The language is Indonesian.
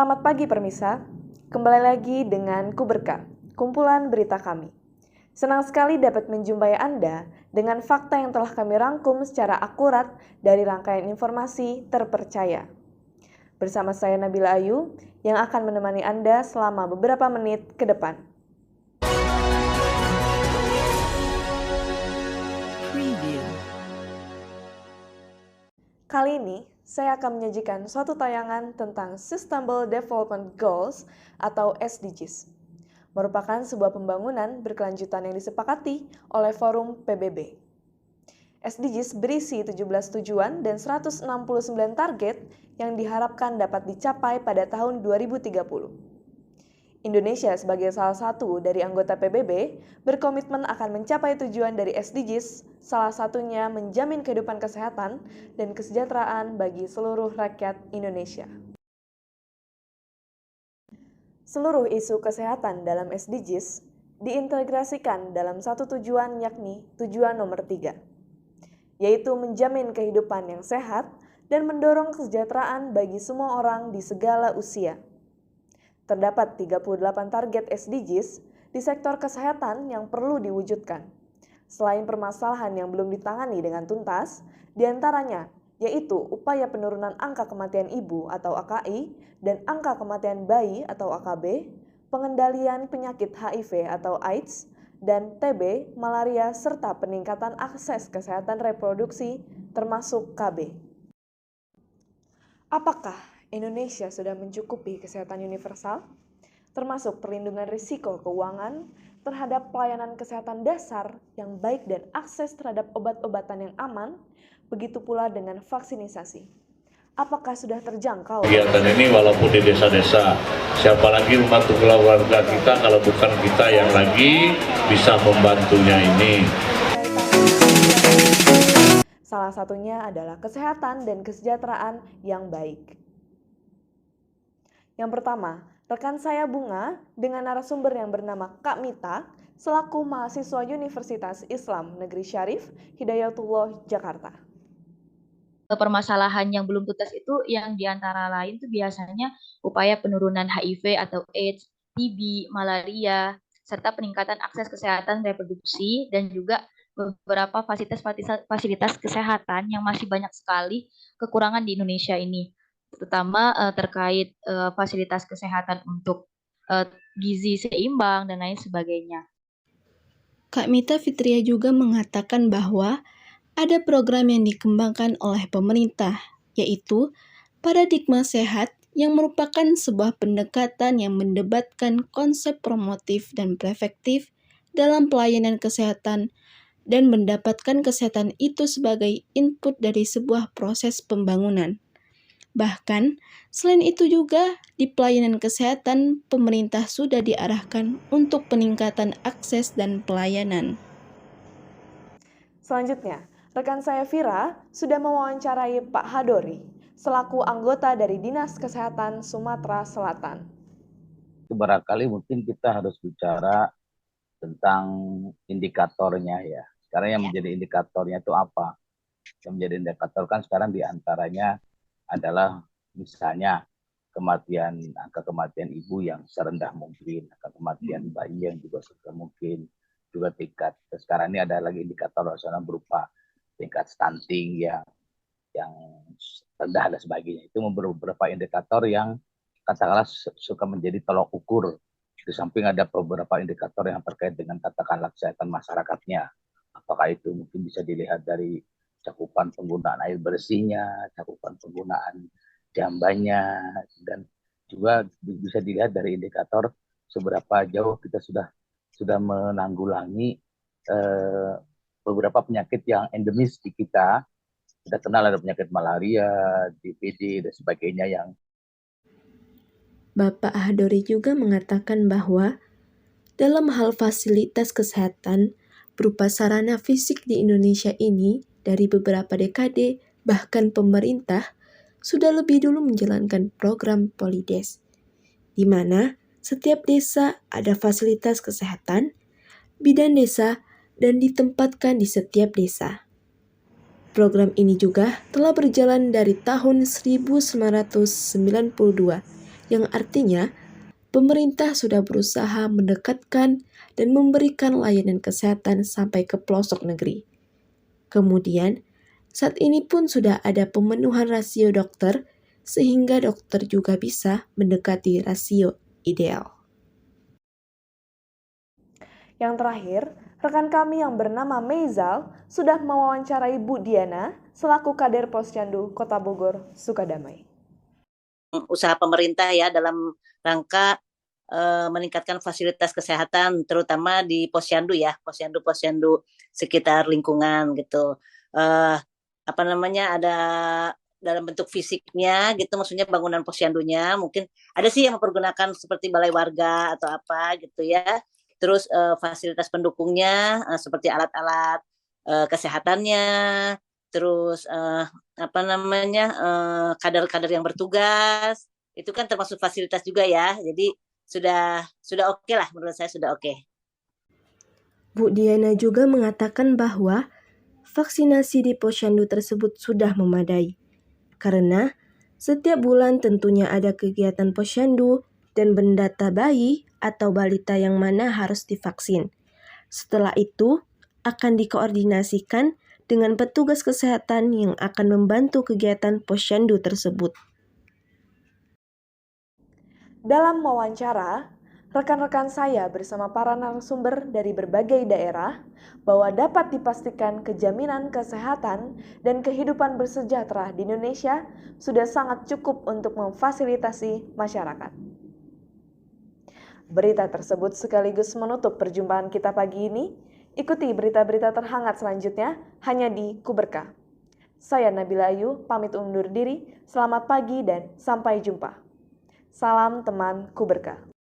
Selamat pagi Permisa, kembali lagi dengan Kuberka, kumpulan berita kami. Senang sekali dapat menjumpai Anda dengan fakta yang telah kami rangkum secara akurat dari rangkaian informasi terpercaya. Bersama saya Nabila Ayu yang akan menemani Anda selama beberapa menit ke depan. Kali ini, saya akan menyajikan suatu tayangan tentang Sustainable Development Goals atau SDGs. Merupakan sebuah pembangunan berkelanjutan yang disepakati oleh Forum PBB. SDGs berisi 17 tujuan dan 169 target yang diharapkan dapat dicapai pada tahun 2030. Indonesia sebagai salah satu dari anggota PBB berkomitmen akan mencapai tujuan dari SDGs, salah satunya menjamin kehidupan kesehatan dan kesejahteraan bagi seluruh rakyat Indonesia. Seluruh isu kesehatan dalam SDGs diintegrasikan dalam satu tujuan, yakni tujuan nomor 3, yaitu menjamin kehidupan yang sehat dan mendorong kesejahteraan bagi semua orang di segala usia. Terdapat 38 target SDGs di sektor kesehatan yang perlu diwujudkan. Selain permasalahan yang belum ditangani dengan tuntas, diantaranya yaitu upaya penurunan angka kematian ibu atau AKI dan angka kematian bayi atau AKB, pengendalian penyakit HIV atau AIDS, dan TB, malaria, serta peningkatan akses kesehatan reproduksi termasuk KB. Apakah Indonesia sudah mencukupi kesehatan universal, termasuk perlindungan risiko keuangan terhadap pelayanan kesehatan dasar yang baik dan akses terhadap obat-obatan yang aman, begitu pula dengan vaksinisasi. Apakah sudah terjangkau? Kegiatan ini walaupun di desa-desa, siapa lagi membantu keluarga kita kalau bukan kita yang lagi bisa membantunya ini. Salah satunya adalah kesehatan dan kesejahteraan yang baik. Yang pertama, rekan saya Bunga dengan narasumber yang bernama Kak Mita selaku mahasiswa Universitas Islam Negeri Syarif Hidayatullah Jakarta. Permasalahan yang belum tuntas itu yang diantara lain itu biasanya upaya penurunan HIV atau AIDS, TB, malaria, serta peningkatan akses kesehatan reproduksi dan juga beberapa fasilitas kesehatan yang masih banyak sekali kekurangan di Indonesia ini, terutama terkait fasilitas kesehatan untuk gizi seimbang dan lain sebagainya. Kak Mita Fitria juga mengatakan bahwa ada program yang dikembangkan oleh pemerintah, yaitu paradigma sehat yang merupakan sebuah pendekatan yang mendebatkan konsep promotif dan preventif dalam pelayanan kesehatan dan mendapatkan kesehatan itu sebagai input dari sebuah proses pembangunan. Bahkan, selain itu juga di pelayanan kesehatan, pemerintah sudah diarahkan untuk peningkatan akses dan pelayanan. Selanjutnya, rekan saya Vira sudah mewawancarai Pak Hadori selaku anggota dari Dinas Kesehatan Sumatera Selatan. Barangkali mungkin kita harus bicara tentang indikatornya ya. Sekarang yang menjadi indikatornya itu apa? Yang menjadi indikator kan sekarang diantaranya adalah misalnya angka kematian ibu yang serendah mungkin, angka kematian bayi yang juga serendah mungkin, juga tingkat. Sekarang ini ada lagi indikator nasional berupa tingkat stunting yang rendah dan sebagainya. Itu beberapa indikator yang katakanlah suka menjadi tolok ukur. Di samping ada beberapa indikator yang terkait dengan katakanlah kesehatan masyarakatnya. Apakah itu mungkin bisa dilihat dari cakupan penggunaan air bersihnya, cakupan penggunaan jambannya, dan juga bisa dilihat dari indikator seberapa jauh kita sudah menanggulangi beberapa penyakit yang endemis di kita. Kita kenal ada penyakit malaria, DBD, dan sebagainya yang Bapak Hadori juga mengatakan bahwa dalam hal fasilitas kesehatan berupa sarana fisik di Indonesia ini dari beberapa dekade, bahkan pemerintah sudah lebih dulu menjalankan program Polides, di mana setiap desa ada fasilitas kesehatan, bidan desa, dan ditempatkan di setiap desa. Program ini juga telah berjalan dari tahun 1992 yang artinya pemerintah sudah berusaha mendekatkan dan memberikan layanan kesehatan sampai ke pelosok negeri. Kemudian, saat ini pun sudah ada pemenuhan rasio dokter, sehingga dokter juga bisa mendekati rasio ideal. Yang terakhir, rekan kami yang bernama Meizal sudah mewawancarai Bu Diana selaku Kader Posyandu Kota Bogor, Sukadamai. Usaha pemerintah ya dalam rangka meningkatkan fasilitas kesehatan terutama di posyandu ya, posyandu sekitar lingkungan gitu. Ada dalam bentuk fisiknya gitu, maksudnya bangunan posyandunya mungkin ada sih yang mempergunakan seperti balai warga atau apa gitu ya. Terus fasilitas pendukungnya seperti alat-alat kesehatannya, terus kader-kader yang bertugas itu kan termasuk fasilitas juga ya. Jadi sudah oke lah, menurut saya sudah oke. Bu Diana juga mengatakan bahwa vaksinasi di posyandu tersebut sudah memadai, karena setiap bulan tentunya ada kegiatan posyandu dan mendata bayi atau balita yang mana harus divaksin. Setelah itu, akan dikoordinasikan dengan petugas kesehatan yang akan membantu kegiatan posyandu tersebut. Dalam wawancara, rekan-rekan saya bersama para narasumber dari berbagai daerah bahwa dapat dipastikan kejaminan kesehatan dan kehidupan bersejahtera di Indonesia sudah sangat cukup untuk memfasilitasi masyarakat. Berita tersebut sekaligus menutup perjumpaan kita pagi ini. Ikuti berita-berita terhangat selanjutnya hanya di Kuberka. Saya Nabila Ayu, pamit undur diri. Selamat pagi dan sampai jumpa. Salam teman Kuberka.